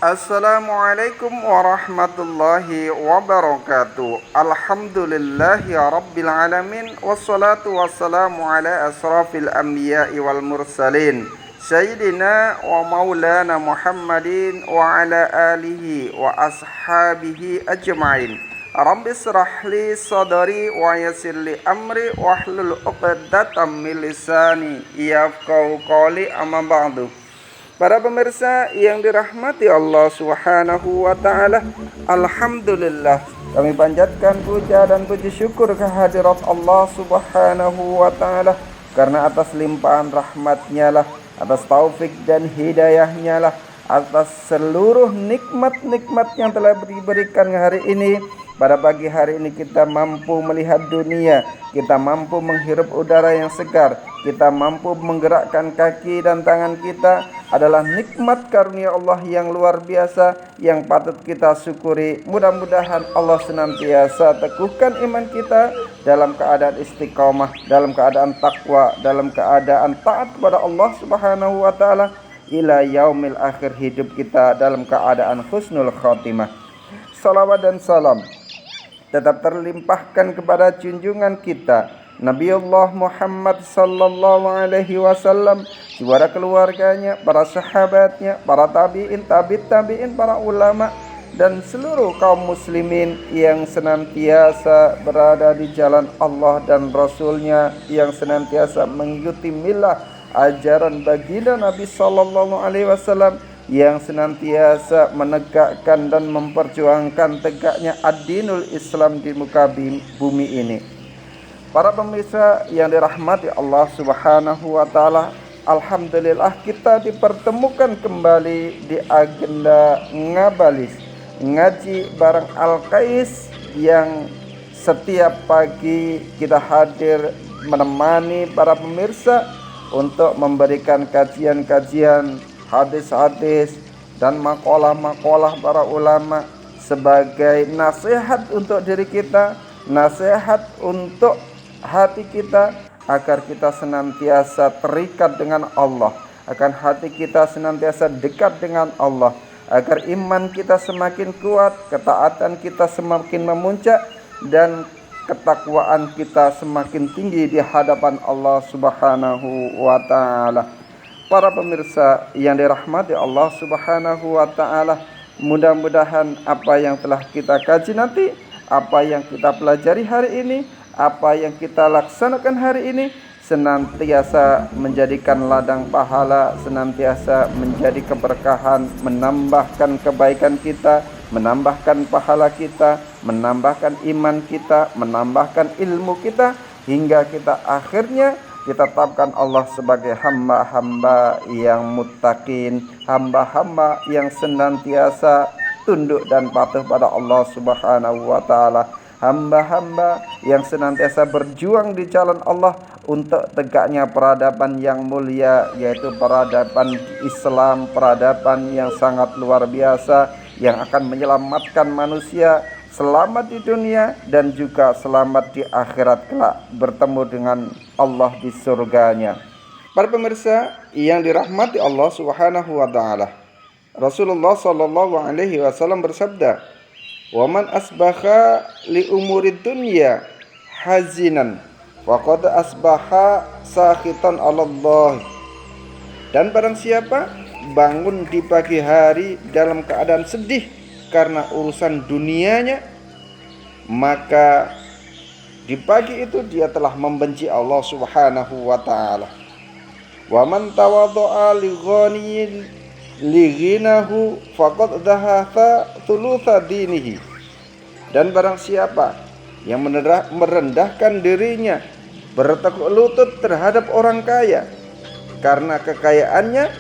Assalamualaikum warahmatullahi wabarakatuh. Alhamdulillahi rabbil alamin. Wassalatu wassalamu ala asrafil anbiya'i wal mursalin Sayyidina wa maulana Muhammadin wa ala alihi wa ashabihi ajma'in. Rabbi israh li sadari wa yassir li amri wahlul 'uqdatam min lisani yafqahu qawli, amma ba'du. Para pemirsa yang dirahmati Allah Subhanahu wa taala, alhamdulillah kami panjatkan puja dan puji syukur kehadirat Allah Subhanahu wa taala karena atas limpahan rahmat-Nya lah, atas taufik dan hidayah-Nya lah, atas seluruh nikmat-nikmat yang telah diberikan hari ini. Pada pagi hari ini kita mampu melihat dunia, kita mampu menghirup udara yang segar, kita mampu menggerakkan kaki dan tangan kita, adalah nikmat karunia Allah yang luar biasa yang patut kita syukuri. Mudah-mudahan Allah senantiasa teguhkan iman kita dalam keadaan istiqomah, dalam keadaan takwa, dalam keadaan taat kepada Allah Subhanahu wa taala ila yaumil akhir, hidup kita dalam keadaan husnul khatimah. Salawat dan salam tetap terlimpahkan kepada junjungan kita Nabiullah Muhammad sallallahu alaihi wasallam, kepada keluarganya, para sahabatnya, para tabi'in, tabi'in, para ulama dan seluruh kaum muslimin yang senantiasa berada di jalan Allah dan Rasulnya, yang senantiasa mengikuti milah ajaran baginda Nabi sallallahu alaihi wasallam, yang senantiasa menegakkan dan memperjuangkan tegaknya ad-dinul Islam di muka bumi ini. Para pemirsa yang dirahmati Allah Subhanahu wa taala, alhamdulillah kita dipertemukan kembali di agenda Ngabalis, ngaji bareng Al-Qais, yang setiap pagi kita hadir menemani para pemirsa untuk memberikan kajian-kajian, hadis-hadis dan makalah-makalah para ulama sebagai nasihat untuk diri kita, nasihat untuk hati kita, agar kita senantiasa terikat dengan Allah, agar hati kita senantiasa dekat dengan Allah, agar iman kita semakin kuat, ketaatan kita semakin memuncak, dan ketakwaan kita semakin tinggi di hadapan Allah Subhanahu wa taala. Para pemirsa yang dirahmati Allah Subhanahu wa taala, mudah-mudahan apa yang telah kita kaji nanti, apa yang kita pelajari hari ini, apa yang kita laksanakan hari ini senantiasa menjadikan ladang pahala, senantiasa menjadi keberkahan, menambahkan kebaikan kita, menambahkan pahala kita, menambahkan iman kita, menambahkan ilmu kita, hingga kita akhirnya ditetapkan Allah sebagai hamba-hamba yang muttaqin, hamba-hamba yang senantiasa tunduk dan patuh pada Allah Subhanahu wa taala, hamba-hamba yang senantiasa berjuang di jalan Allah untuk tegaknya peradaban yang mulia, yaitu peradaban Islam, peradaban yang sangat luar biasa yang akan menyelamatkan manusia selamat di dunia dan juga selamat di akhirat kelak, bertemu dengan Allah di surganya. Para pemirsa yang dirahmati Allah Subhanahu wa taala, Rasulullah sallallahu alaihi wasallam bersabda, "Wa man asbaha li umurid dunya hazinan faqad asbaha sakhitan 'ala Allah." Dan barang siapa bangun di pagi hari dalam keadaan sedih karena urusan dunianya, maka di pagi itu dia telah membenci Allah Subhanahu wa taala. Wa man tawadda'a li ghaniyyin li ghinahu faqad dhahatha thulutsa dinihi. Dan barang siapa yang merendahkan dirinya, bertekuk lutut terhadap orang kaya karena kekayaannya,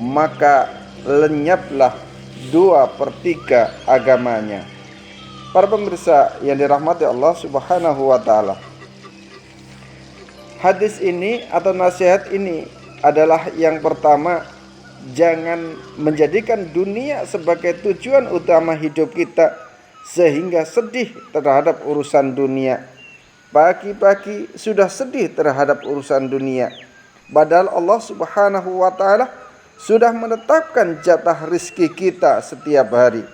maka lenyaplah 2/3 agamanya. Para pemirsa yang dirahmati Allah Subhanahu wa taala, hadis ini atau nasihat ini adalah yang pertama, jangan menjadikan dunia sebagai tujuan utama hidup kita sehingga sedih terhadap urusan dunia. Pagi-pagi sudah sedih terhadap urusan dunia, padahal Allah Subhanahu wa taala sudah menetapkan jatah rizki kita setiap hari.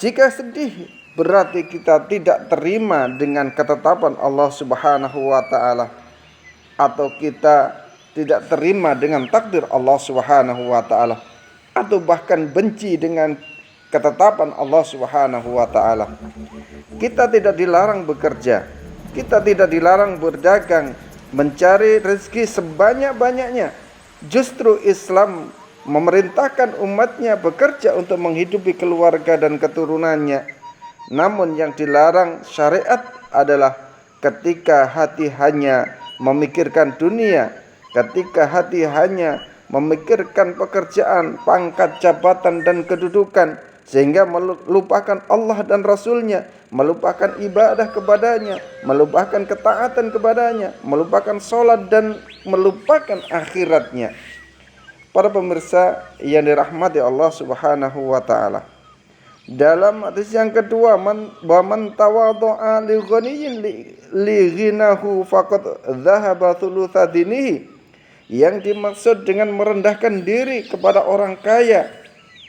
Jika sedih, berarti kita tidak terima dengan ketetapan Allah Subhanahu wa taala, atau kita tidak terima dengan takdir Allah Subhanahu wa taala, atau bahkan benci dengan ketetapan Allah Subhanahu wa taala. Kita tidak dilarang bekerja, kita tidak dilarang berdagang, mencari rezeki sebanyak-banyaknya. Justru Islam memerintahkan umatnya bekerja untuk menghidupi keluarga dan keturunannya. Namun yang dilarang syariat adalah ketika hati hanya memikirkan dunia, ketika hati hanya memikirkan pekerjaan, pangkat, jabatan, dan kedudukan, sehingga melupakan Allah dan Rasulnya, melupakan ibadah kepadanya, melupakan ketaatan kepadanya, melupakan sholat, dan melupakan akhiratnya. Para pemirsa yang dirahmati Allah Subhanahu wa taala, dalam hadis yang kedua, man tawadhu'a li ghaniyyin li ghinahu faqad dhahaba thulutsa dinihi. Yang dimaksud dengan merendahkan diri kepada orang kaya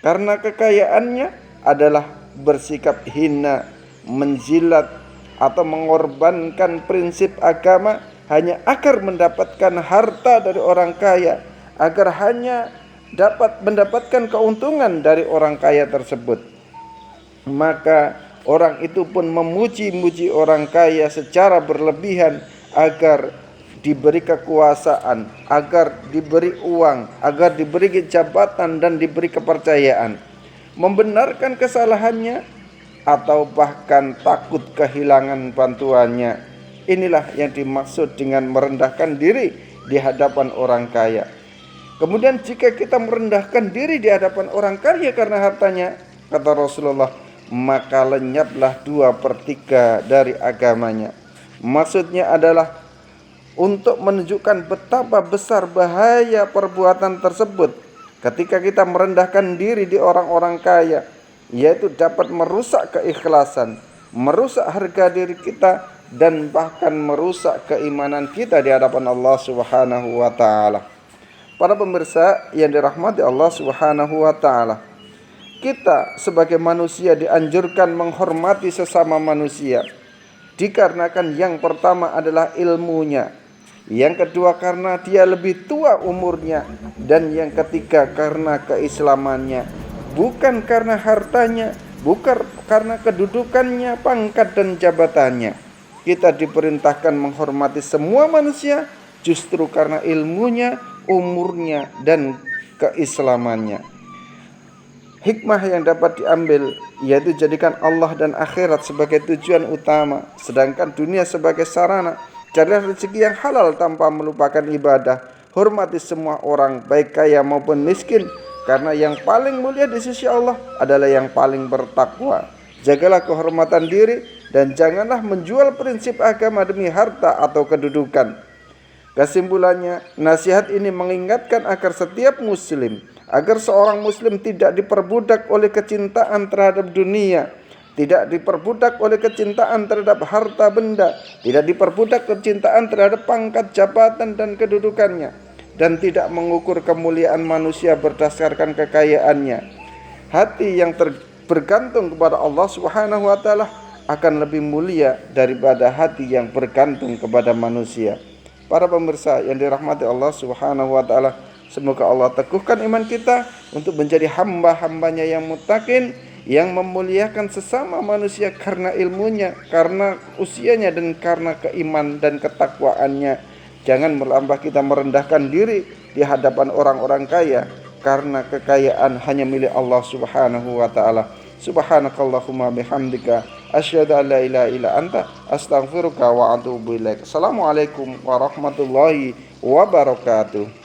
karena kekayaannya adalah bersikap hina, menjilat, atau mengorbankan prinsip agama hanya agar mendapatkan harta dari orang kaya, agar hanya dapat mendapatkan keuntungan dari orang kaya tersebut. Maka orang itu pun memuji-muji orang kaya secara berlebihan agar diberi kekuasaan, agar diberi uang, agar diberi jabatan dan diberi kepercayaan, membenarkan kesalahannya atau bahkan takut kehilangan bantuannya. Inilah yang dimaksud dengan merendahkan diri di hadapan orang kaya. Kemudian jika kita merendahkan diri di hadapan orang kaya karena hartanya, kata Rasulullah, maka lenyaplah 2/3 dari agamanya. Maksudnya adalah untuk menunjukkan betapa besar bahaya perbuatan tersebut. Ketika kita merendahkan diri di orang-orang kaya, yaitu dapat merusak keikhlasan, merusak harga diri kita, dan bahkan merusak keimanan kita di hadapan Allah Subhanahu wa taala. Para pemirsa yang dirahmati Allah Subhanahu wa taala, kita sebagai manusia dianjurkan menghormati sesama manusia, dikarenakan yang pertama adalah ilmunya, yang kedua karena dia lebih tua umurnya, dan yang ketiga karena keislamannya, bukan karena hartanya, bukan karena kedudukannya, pangkat, dan jabatannya. Kita diperintahkan menghormati semua manusia justru karena ilmunya, umurnya, dan keislamannya. Hikmah yang dapat diambil yaitu jadikan Allah dan akhirat sebagai tujuan utama, sedangkan dunia sebagai sarana. Carilah rezeki yang halal tanpa melupakan ibadah. Hormati semua orang, baik kaya maupun miskin, karena yang paling mulia di sisi Allah adalah yang paling bertakwa. Jagalah kehormatan diri dan janganlah menjual prinsip agama demi harta atau kedudukan. Kesimpulannya, nasihat ini mengingatkan agar setiap muslim, agar seorang muslim tidak diperbudak oleh kecintaan terhadap dunia, tidak diperbudak oleh kecintaan terhadap harta benda, tidak diperbudak kecintaan terhadap pangkat, jabatan, dan kedudukannya, dan tidak mengukur kemuliaan manusia berdasarkan kekayaannya. Hati yang bergantung kepada Allah Subhanahu wa taala akan lebih mulia daripada hati yang bergantung kepada manusia. Para pemirsa yang dirahmati Allah Subhanahu wa taala, semoga Allah teguhkan iman kita untuk menjadi hamba-hambanya yang muttaqin, yang memuliakan sesama manusia karena ilmunya, karena usianya, dan karena keiman dan ketakwaannya. Jangan melambah kita merendahkan diri di hadapan orang-orang kaya, karena kekayaan hanya milik Allah Subhanahu wa taala. Subhanakallahumma bihamdika asyhadu an la ilaha illa anta astaghfiruka wa atubu ilaik. Assalamualaikum warahmatullahi wabarakatuh.